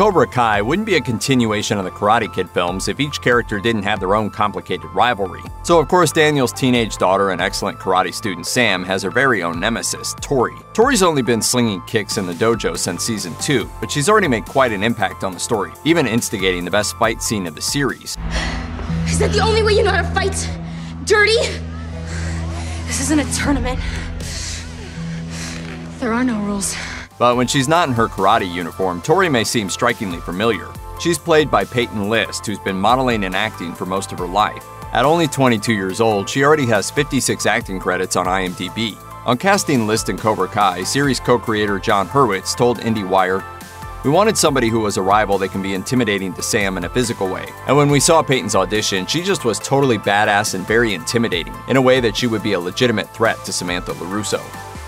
Cobra Kai wouldn't be a continuation of the Karate Kid films if each character didn't have their own complicated rivalry. So of course Daniel's teenage daughter and excellent karate student Sam has her very own nemesis, Tory. Tory's only been slinging kicks in the dojo since season 2, but she's already made quite an impact on the story, even instigating the best fight scene of the series. Is that the only way you know how to fight? Dirty? This isn't a tournament. There are no rules. But when she's not in her karate uniform, Tory may seem strikingly familiar. She's played by Peyton List, who's been modeling and acting for most of her life. At only 22 years old, she already has 56 acting credits on IMDb. On casting List in Cobra Kai, series co-creator John Hurwitz told IndieWire, "We wanted somebody who was a rival that can be intimidating to Sam in a physical way. And when we saw Peyton's audition, she just was totally badass and very intimidating, in a way that she would be a legitimate threat to Samantha LaRusso."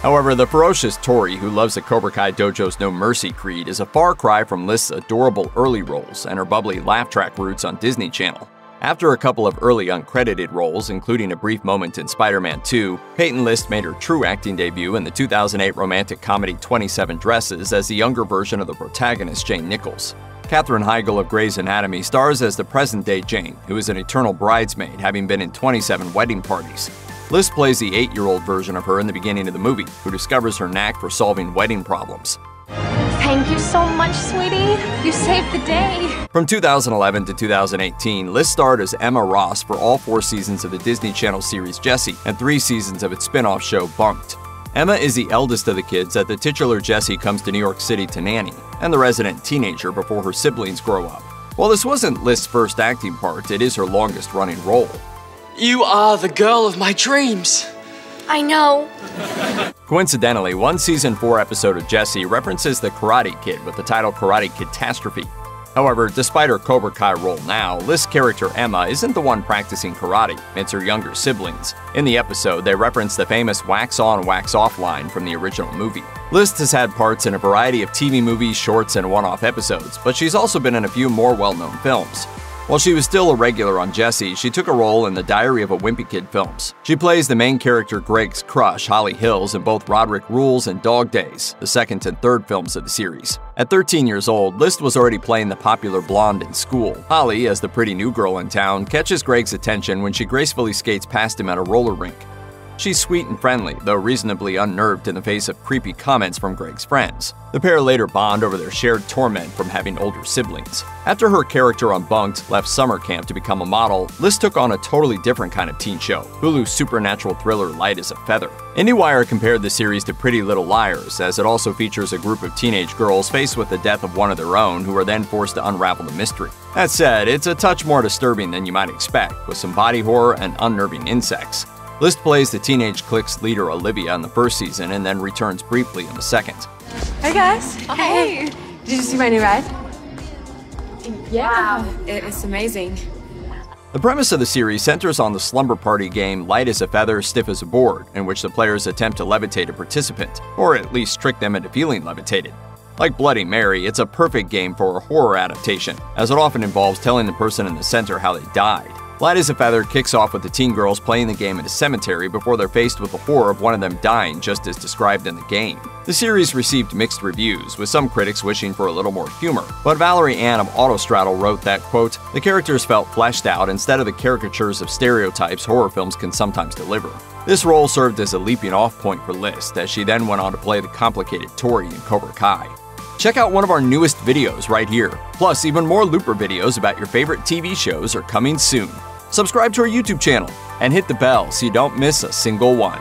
However, the ferocious Tory, who loves the Cobra Kai dojo's no mercy creed, is a far cry from List's adorable early roles and her bubbly laugh track roots on Disney Channel. After a couple of early uncredited roles, including a brief moment in Spider-Man 2, Peyton List made her true acting debut in the 2008 romantic comedy 27 Dresses as the younger version of the protagonist Jane Nichols. Katherine Heigl of Grey's Anatomy stars as the present-day Jane, who is an eternal bridesmaid, having been in 27 wedding parties. List plays the 8-year-old version of her in the beginning of the movie, who discovers her knack for solving wedding problems. Thank you so much, sweetie. You saved the day. From 2011 to 2018, List starred as Emma Ross for all 4 seasons of the Disney Channel series Jessie and 3 seasons of its spin-off show Bunked. Emma is the eldest of the kids that the titular Jessie comes to New York City to nanny, and the resident teenager before her siblings grow up. While this wasn't List's first acting part, it is her longest-running role. You are the girl of my dreams. I know. Coincidentally, one season 4 episode of Jessie references the Karate Kid with the title Karate Catastrophe. However, despite her Cobra Kai role now, List's character Emma isn't the one practicing karate, it's her younger siblings. In the episode, they reference the famous wax on, wax off line from the original movie. List has had parts in a variety of TV movies, shorts, and one-off episodes, but she's also been in a few more well-known films. While she was still a regular on Jessie, she took a role in the Diary of a Wimpy Kid films. She plays the main character Greg's crush, Holly Hills, in both Roderick Rules and Dog Days, the second and third films of the series. At 13 years old, List was already playing the popular blonde in school. Holly, as the pretty new girl in town, catches Greg's attention when she gracefully skates past him at a roller rink. She's sweet and friendly, though reasonably unnerved in the face of creepy comments from Greg's friends. The pair later bond over their shared torment from having older siblings. After her character on Bunked left summer camp to become a model, List took on a totally different kind of teen show, Hulu's supernatural thriller Light as a Feather. IndieWire compared the series to Pretty Little Liars, as it also features a group of teenage girls faced with the death of one of their own who are then forced to unravel the mystery. That said, it's a touch more disturbing than you might expect, with some body horror and unnerving insects. List plays the teenage clique's leader Olivia in the first season and then returns briefly in the second. Hey guys. Hey. Did you see my new ride? Yeah. It's amazing. The premise of the series centers on the slumber party game Light as a Feather, Stiff as a Board, in which the players attempt to levitate a participant, or at least trick them into feeling levitated. Like Bloody Mary, it's a perfect game for a horror adaptation, as it often involves telling the person in the center how they died. Light as a Feather kicks off with the teen girls playing the game in a cemetery before they're faced with the horror of one of them dying just as described in the game. The series received mixed reviews, with some critics wishing for a little more humor, but Valerie Ann of Autostraddle wrote that, quote, "The characters felt fleshed out instead of the caricatures of stereotypes horror films can sometimes deliver." This role served as a leaping-off point for List, as she then went on to play the complicated Tory in Cobra Kai. Check out one of our newest videos right here. Plus, even more Looper videos about your favorite TV shows are coming soon. Subscribe to our YouTube channel and hit the bell so you don't miss a single one.